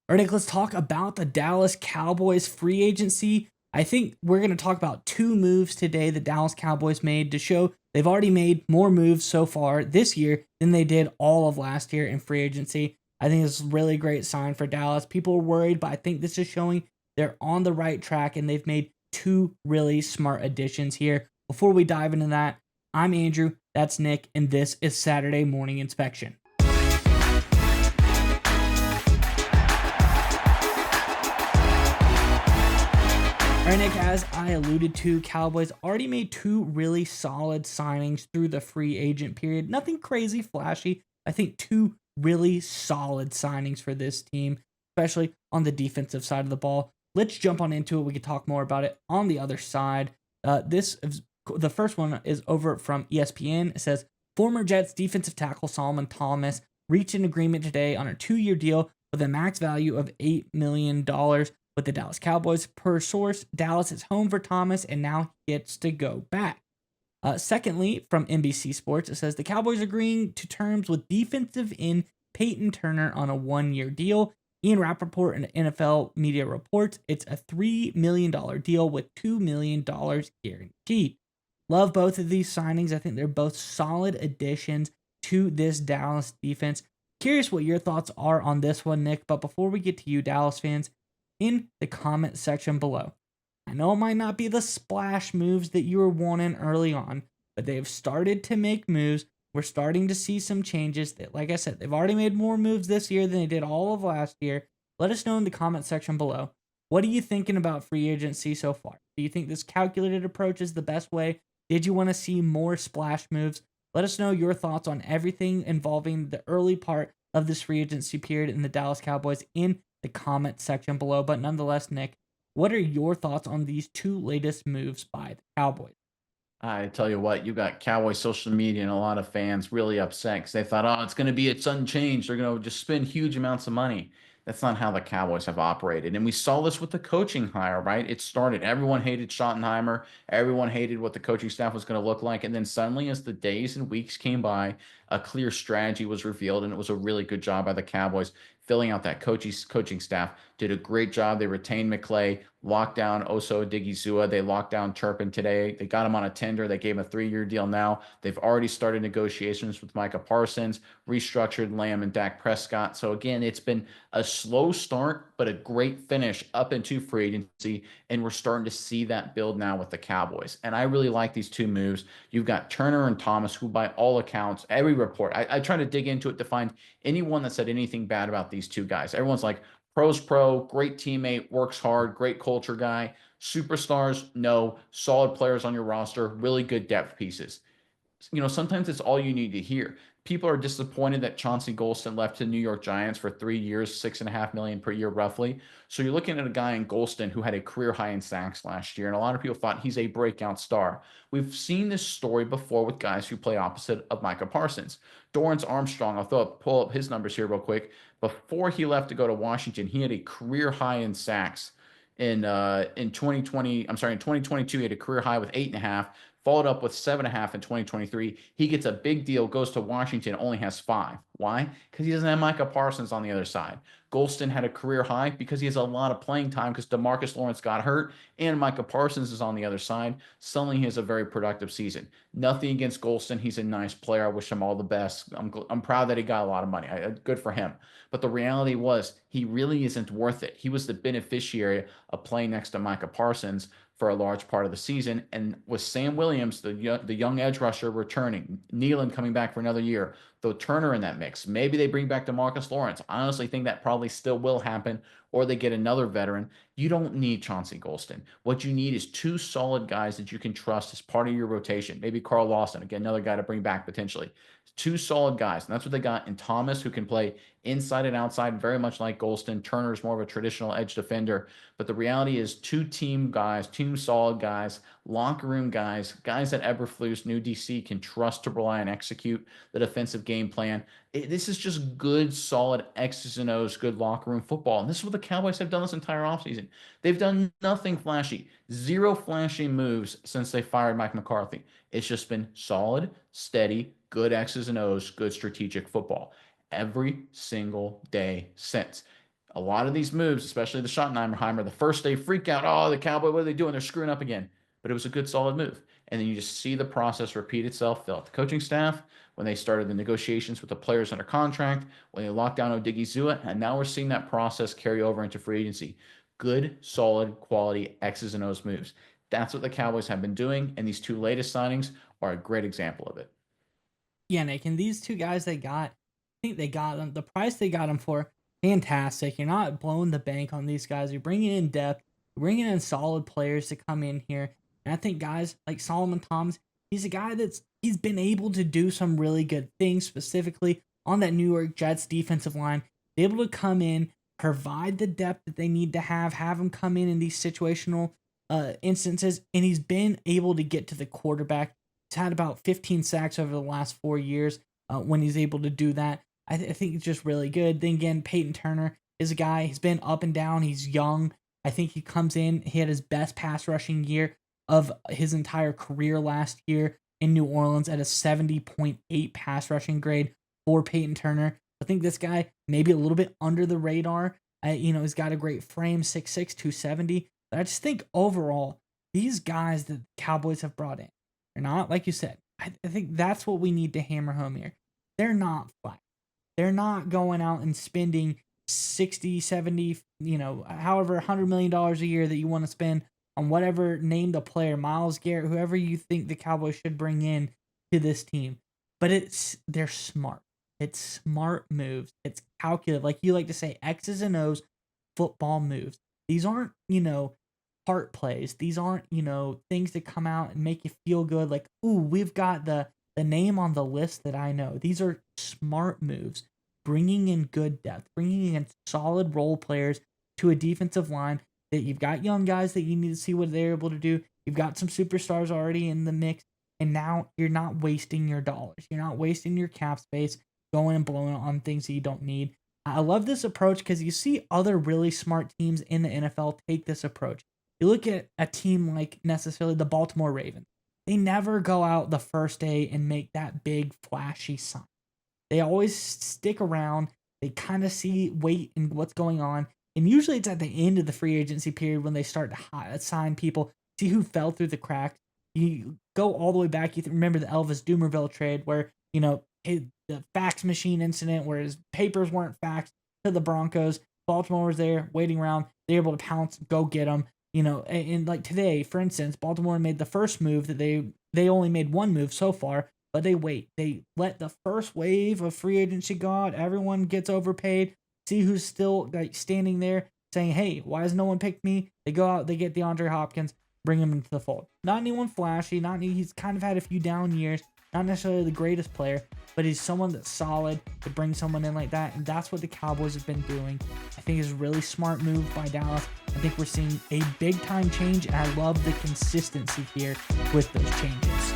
All right, Nick, let's talk about the Dallas Cowboys free agency. I think we're going to talk about two moves today the Dallas Cowboys made to show they've already made more moves so far this year than they did all of last year in free agency. I think it's a really great sign for Dallas. People are worried, but I think this is showing they're on the right track and they've made two really smart additions here. Before we dive into that, I'm Andrew, that's Nick, and this is Saturday Morning Inspection. All right, Nick, as I alluded to, Cowboys already made two really solid signings through the free agent period. Nothing crazy flashy. I think two really solid signings for this team, especially on the defensive side of the ball. Let's jump on into it. We can talk more about it on the other side. The first one is over from ESPN. It says former Jets defensive tackle Solomon Thomas reached an agreement today on a 2-year deal with a max value of $8 million with the Dallas Cowboys. Per source, Dallas is home for Thomas and now gets to go back. Secondly, from NBC Sports, it says the Cowboys agreeing to terms with defensive end Peyton Turner on a 1-year deal. Ian Rappaport and NFL media reports it's a $3 million deal with $2 million guaranteed. Love both of these signings. I think they're both solid additions to this Dallas defense. Curious what your thoughts are on this one, Nick. But before we get to you, Dallas fans, in the comment section below. I know it might not be the splash moves that you were wanting early on, but they've started to make moves. We're starting to see some changes that, like I said, they've already made more moves this year than they did all of last year. Let us know in the comment section below. What are you thinking about free agency so far? Do you think this calculated approach is the best way? Did you want to see more splash moves? Let us know your thoughts on everything involving the early part of this free agency period in the Dallas Cowboys in the comment section below. But nonetheless, Nick, what are your thoughts on these two latest moves by the Cowboys? I tell you what, you got Cowboy social media and a lot of fans really upset because they thought, oh, it's going to be it's unchanged. They're going to just spend huge amounts of money. That's not how the Cowboys have operated. And we saw this with the coaching hire, right? It started, everyone hated Schottenheimer. Everyone hated what the coaching staff was going to look like. And then suddenly, as the days and weeks came by, a clear strategy was revealed. And it was a really good job by the Cowboys filling out that coaching staff. Did a great job. They retained McClay, locked down Oso Odigizua. They locked down Turpin today. They got him on a tender. They gave him a 3-year deal now. They've already started negotiations with Micah Parsons, restructured Lamb and Dak Prescott. So again, it's been a slow start, but a great finish up into free agency. And we're starting to see that build now with the Cowboys. And I really like these two moves. You've got Turner and Thomas, who by all accounts, every report, I try to dig into it to find anyone that said anything bad about these two guys. Everyone's like, pro's pro, great teammate, works hard, great culture guy. Superstars, no. Solid players on your roster, really good depth pieces. Sometimes it's all you need to hear. People are disappointed that Chauncey Golston left to the New York Giants for 3 years, $6.5 million per year, roughly. So you're looking at a guy in Golston who had a career high in sacks last year, and a lot of people thought he's a breakout star. We've seen this story before with guys who play opposite of Micah Parsons. Dorrance Armstrong, pull up his numbers here real quick. Before he left to go to Washington, he had a career high in sacks. In 2020, I'm sorry, in 2022, he had a career high with 8.5, followed up with 7.5 in 2023. He gets a big deal, goes to Washington, only has 5. Why? Because he doesn't have Micah Parsons on the other side. Golston had a career high because he has a lot of playing time because DeMarcus Lawrence got hurt and Micah Parsons is on the other side. Suddenly he has a very productive season. Nothing against Golston. He's a nice player. I wish him all the best. I'm proud that he got a lot of money. Good for him. But the reality was he really isn't worth it. He was the beneficiary of playing next to Micah Parsons for a large part of the season. And with Sam Williams, the young edge rusher, returning, Nealon coming back for another year, though Turner in that mix, maybe they bring back DeMarcus Lawrence. I honestly think that probably still will happen, or they get another veteran. You don't need Chauncey Golston. What you need is two solid guys that you can trust as part of your rotation. Maybe Carl Lawson, again, another guy to bring back potentially. Two solid guys, and that's what they got in Thomas, who can play inside and outside, very much like Golston. Turner is more of a traditional edge defender. But the reality is two team guys, two solid guys, locker room guys, guys that Eberflus, new DC, can trust to rely and execute the defensive game plan. This is just good, solid X's and O's, good locker room football. And this is what the Cowboys have done this entire offseason. They've done nothing flashy, zero flashy moves since they fired Mike McCarthy. It's just been solid, steady, good X's and O's, good strategic football every single day since. A lot of these moves, especially the Schottenheimer, the first day freak out. Oh, the Cowboy, what are they doing? They're screwing up again. But it was a good, solid move. And then you just see the process repeat itself throughout the coaching staff when they started the negotiations with the players under contract, when they locked down Odigizua, and now we're seeing that process carry over into free agency. Good, solid, quality X's and O's moves. That's what the Cowboys have been doing, and these two latest signings are a great example of it. Yeah, Nick, and these two guys they got, I think they got them. The price they got them for, fantastic. You're not blowing the bank on these guys. You're bringing in depth, you're bringing in solid players to come in here. And I think guys like Solomon Thomas, he's a guy he's been able to do some really good things, specifically on that New York Jets defensive line. Be able to come in, provide the depth that they need to have him come in these situational instances, and he's been able to get to the quarterback. He's had about 15 sacks over the last 4 years when he's able to do that. I think it's just really good. Then again, Peyton Turner is a guy. He's been up and down. He's young. I think he comes in. He had his best pass rushing year of his entire career last year in New Orleans at a 70.8 pass rushing grade for Peyton Turner. I think this guy maybe a little bit under the radar. He's got a great frame, 6'6", 270. But I just think overall, these guys that the Cowboys have brought in, they're not, like you said, I think that's what we need to hammer home here. They're not flat. They're not going out and spending 60, 70, however, $100 million a year that you want to spend on whatever name the player, Myles Garrett, whoever you think the Cowboys should bring in to this team. But they're smart. It's smart moves. It's calculated. Like you like to say, X's and O's, football moves. These aren't, heart plays. These aren't, things that come out and make you feel good. Like, ooh, we've got the name on the list that I know. These are smart moves, bringing in good depth, bringing in solid role players to a defensive line that you've got young guys that you need to see what they're able to do. You've got some superstars already in the mix, and now you're not wasting your dollars. You're not wasting your cap space going and blowing it on things that you don't need. I love this approach because you see other really smart teams in the NFL take this approach. You look at a team like necessarily the Baltimore Ravens. They never go out the first day and make that big flashy sign. They always stick around. They kind of wait and what's going on. And usually it's at the end of the free agency period when they start to sign people, see who fell through the cracks. You go all the way back. You remember the Elvis Dumervil trade where, the fax machine incident where his papers weren't faxed to the Broncos. Baltimore was there waiting around. They were able to pounce, go get them. And like today, for instance, Baltimore made the first move that they only made one move so far, but they wait. They let the first wave of free agency go out. Everyone gets overpaid. See who's still like standing there saying, hey, why has no one picked me? They go out, they get DeAndre Hopkins, bring him into the fold. Not anyone flashy, he's kind of had a few down years, not necessarily the greatest player, but he's someone that's solid to bring someone in like that, and that's what the Cowboys have been doing. I think it's a really smart move by Dallas. I think we're seeing a big-time change, and I love the consistency here with those changes.